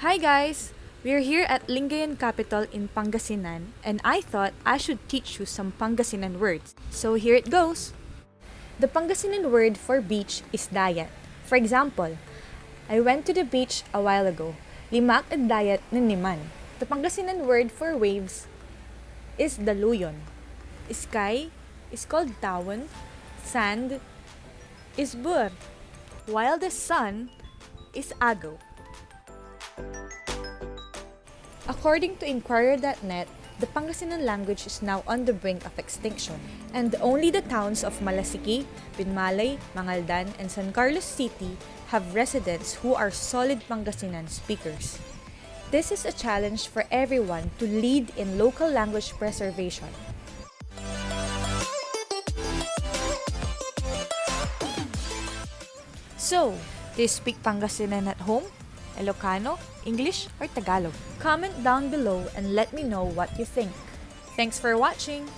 Hi guys! We're here at Lingayen Capital in Pangasinan and I thought I should teach you some Pangasinan words. So here it goes! The Pangasinan word for beach is dayat. For example, I went to the beach a while ago. Limak at dayat niniman. The Pangasinan word for waves is daluyon. Sky is called tawon. Sand is bur. While the sun is agaw. According to Inquirer.net, the Pangasinan language is now on the brink of extinction, and only the towns of Malasiki, Binmalay, Mangaldan, and San Carlos City have residents who are solid Pangasinan speakers. This is a challenge for everyone to lead in local language preservation. So, do you speak Pangasinan at home? Ilocano, English, or Tagalog? Comment down below and let me know what you think. Thanks for watching!